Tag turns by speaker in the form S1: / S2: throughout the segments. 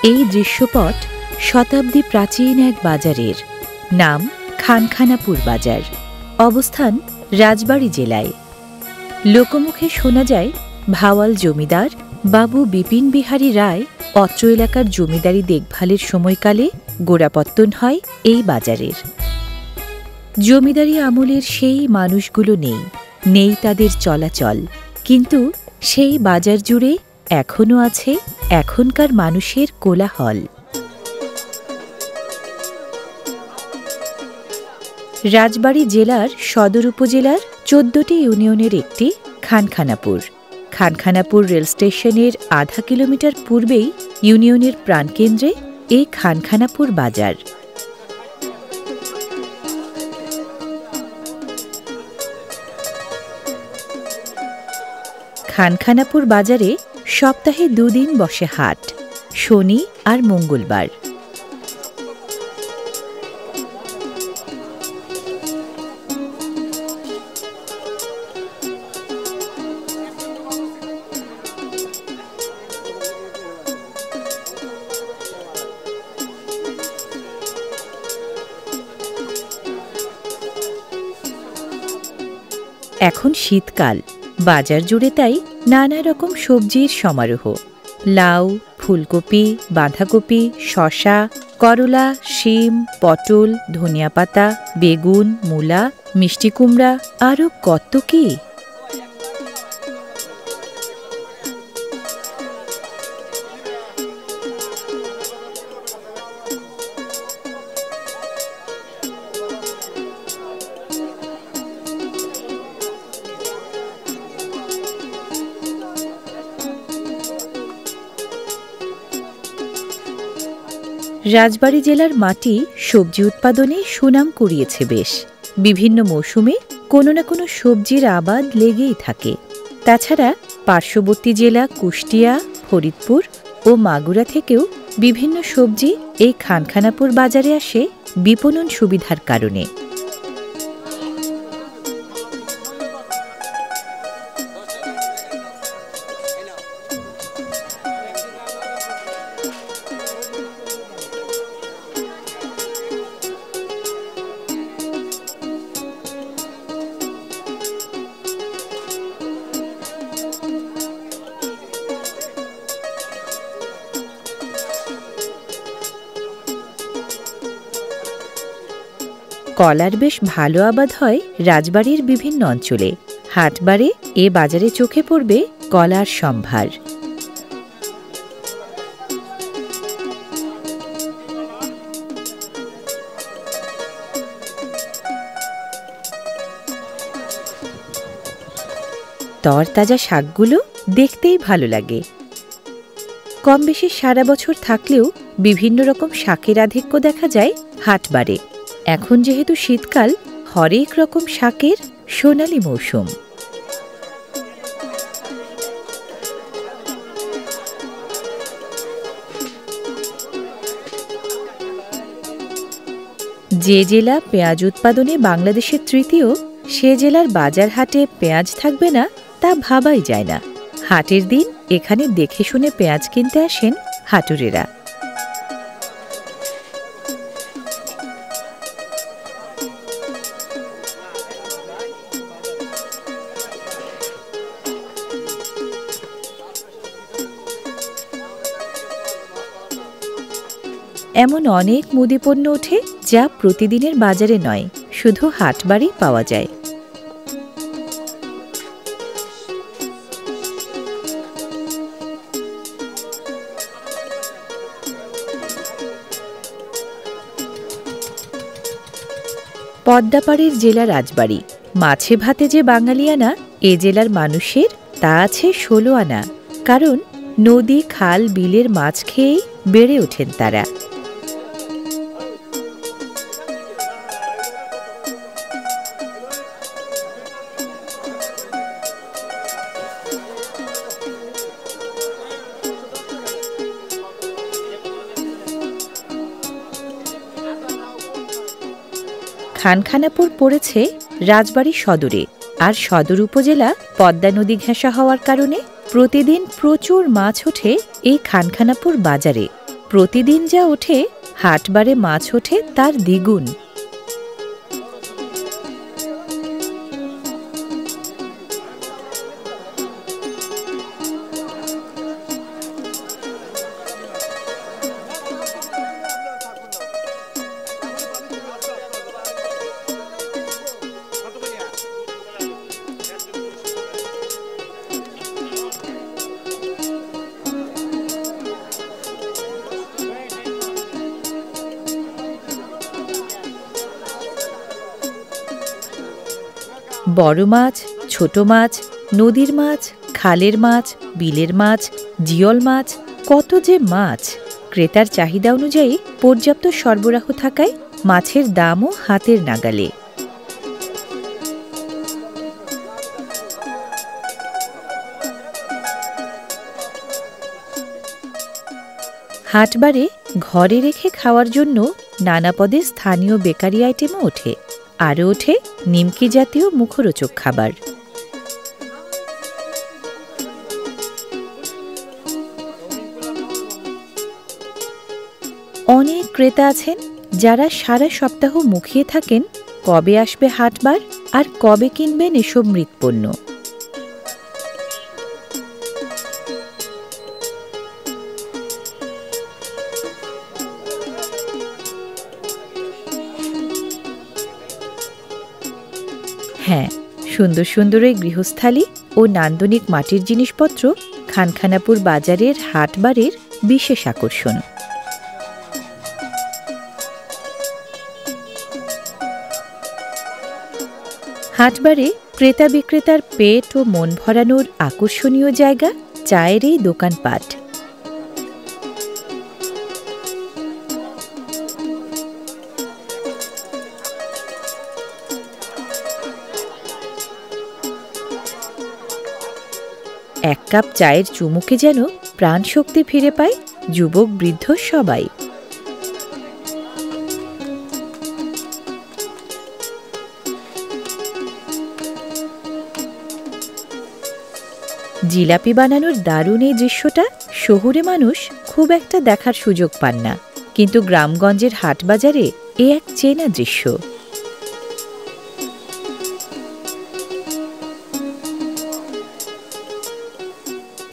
S1: এই দৃশ্যপট শতাব্দী প্রাচীন এক বাজারের। নাম খানখানাপুর বাজার। অবস্থান রাজবাড়ী জেলায়। লোকমুখে শোনা যায়, ভাওয়াল জমিদার বাবু বিপিন বিহারী রায় অত্র এলাকার জমিদারি দেখভালের সময়কালে গোড়াপত্তন হয় এই বাজারের। জমিদারি আমলের সেই মানুষগুলো নেই তাদের চলাচল, কিন্তু সেই বাজার জুড়ে এখনও আছে এখনকার মানুষের কোলাহল। রাজবাড়ী জেলার সদর উপজেলার ১৪টি ইউনিয়নের একটি খানখানাপুর। খানখানাপুর রেল স্টেশনের আধা কিলোমিটার পূর্বেই ইউনিয়নের প্রাণকেন্দ্রে এই খানখানাপুর বাজার। খানখানাপুর বাজারে সপ্তাহে ২ দিন বসে হাট, শনি আর মঙ্গলবার। এখন শীতকাল, বাজার জুড়ে তাই নানা রকম সবজির সমারোহ। লাউ, ফুলকপি, বাঁধাকপি, শসা, করলা, শিম, পটল, ধনিয়াপাতা, বেগুন, মূলা, মিষ্টি কুমড়া, আরও কত কি। রাজবাড়ী জেলার মাটি সবজি উৎপাদনে সুনাম কুড়িয়েছে বেশ। বিভিন্ন মৌসুমে কোনো না কোনো সবজির আবাদ লেগেই থাকে। তাছাড়া পার্শ্ববর্তী জেলা কুষ্টিয়া, ফরিদপুর ও মাগুরা থেকেও বিভিন্ন সবজি এই খানখানাপুর বাজারে আসে বিপণন সুবিধার কারণে। কলার বেশ ভালো আবাদ হয় রাজবাড়ীর বিভিন্ন অঞ্চলে। হাটবারে এ বাজারে চোখে পড়বে কলার সম্ভার। তরতাজা শাকগুলো দেখতেই ভালো লাগে। কম বেশি সারা বছর থাকলেও বিভিন্ন রকম শাকের আধিক্য দেখা যায় হাটবারে। এখন যেহেতু শীতকাল, হরেক রকম শাকের সোনালি মৌসুম। যে জেলা পেঁয়াজ উৎপাদনে বাংলাদেশের তৃতীয়, সে জেলার বাজার হাটে পেঁয়াজ থাকবে না তা ভাবাই যায় না। হাটের দিন এখানে দেখে শুনে পেঁয়াজ কিনতে আসেন হাটুরেরা। এমন অনেক মুদিপণ্য ওঠে যা প্রতিদিনের বাজারে নয়, শুধু হাটবারেই পাওয়া যায়। পদ্মাপাড়ের জেলা রাজবাড়ী। মাছে ভাতে যে বাঙালিয়ানা এ জেলার মানুষের, তা আছে ১৬ আনা। কারণ নদী, খাল, বিলের মাছ খেয়েই বেড়ে ওঠেন তারা। খানখানাপুর পড়েছে রাজবাড়ী সদরে, আর সদর উপজেলা পদ্মা নদী ঘেঁষা হওয়ার কারণে প্রতিদিন প্রচুর মাছ ওঠে এই খানখানাপুর বাজারে। প্রতিদিন যা ওঠে হাটবারে মাছ ওঠে তার দ্বিগুণ। বড় মাছ, ছোট মাছ, নদীর মাছ, খালের মাছ, বিলের মাছ, জিয়ল মাছ, কত যে মাছ। ক্রেতার চাহিদা অনুযায়ী পর্যাপ্ত সরবরাহ থাকায় মাছের দামও হাতের নাগালে। হাটবারে ঘরে রেখে খাওয়ার জন্য নানা পদে স্থানীয় বেকারি আইটেমও ওঠে। আরও ওঠে নিমকি জাতীয় মুখরোচক খাবার। অনেক ক্রেতা আছেন যারা সারা সপ্তাহ মুখিয়ে থাকেন কবে আসবে হাটবার আর কবে কিনবেন এসব মৃৎপণ্য। হ্যাঁ, সুন্দর সুন্দর এই গৃহস্থালী ও নান্দনিক মাটির জিনিসপত্র খানখানাপুর বাজারের হাটবারের বিশেষ আকর্ষণ। হাটবারে ক্রেতা বিক্রেতার পেট ও মন ভরানোর আকর্ষণীয় জায়গা চায়ের এই দোকানপাট। এক কাপ চায়ের চুমুকে যেন প্রাণশক্তি ফিরে পায় যুবক বৃদ্ধ সবাই। জিলাপি বানানোর দারুণ এই দৃশ্যটা শহুরে মানুষ খুব একটা দেখার সুযোগ পান না, কিন্তু গ্রামগঞ্জের হাটবাজারে এ এক চেনা দৃশ্য।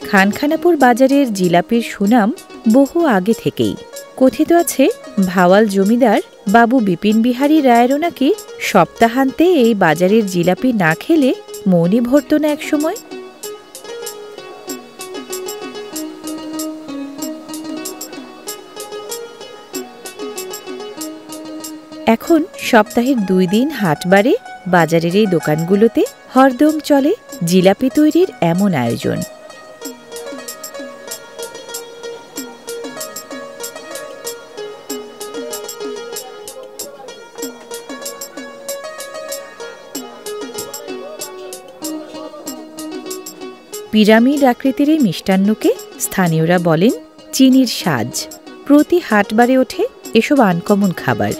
S1: খানখানাপুর বাজারের জিলাপির সুনাম বহু আগে থেকেই। কথিত আছে ভাওয়াল জমিদার বাবু বিপিন বিহারী রায়েরও নাকি সপ্তাহান্তে এই বাজারের জিলাপি না খেলে মনই ভরত না একসময়। এখন সপ্তাহের 2 দিন হাটবারে বাজারের এই দোকানগুলোতে হরদম চলে জিলাপি তৈরির এমন আয়োজন। পিরামিড আকৃতির এই মিষ্টান্নকে স্থানীয়রা বলেন চিনির সাজ। প্রতি হাটবারে ওঠে এসব আনকমন খাবার।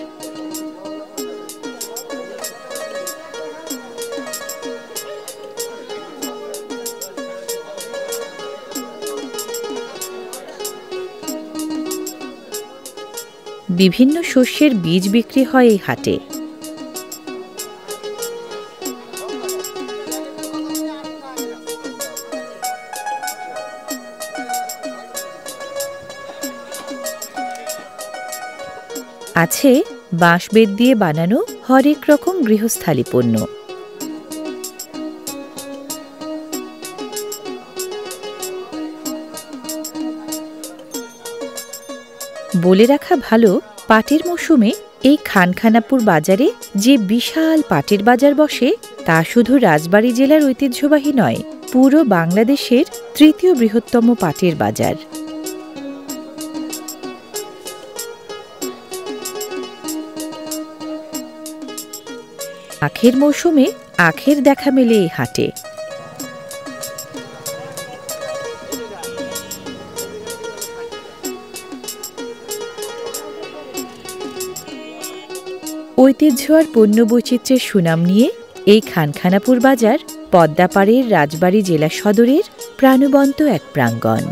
S1: বিভিন্ন শস্যের বীজ বিক্রি হয় এই হাটে। আছে বাঁশবেত দিয়ে বানানো হরেক রকম গৃহস্থালী পণ্য। বলে রাখা ভালো, পাটের মৌসুমে এই খানখানাপুর বাজারে যে বিশাল পাটের বাজার বসে তা শুধু রাজবাড়ী জেলার ঐতিহ্যবাহী নয়, পুরো বাংলাদেশের 3য় বৃহত্তম পাটের বাজার। আখের মৌসুমে আখের দেখা মেলে এই হাটে। ঐতিহ্য আর পণ্য বৈচিত্র্যের সুনাম নিয়ে এই খানখানাপুর বাজার পদ্মাপাড়ের রাজবাড়ী জেলা সদরের প্রাণবন্ত এক প্রাঙ্গণ।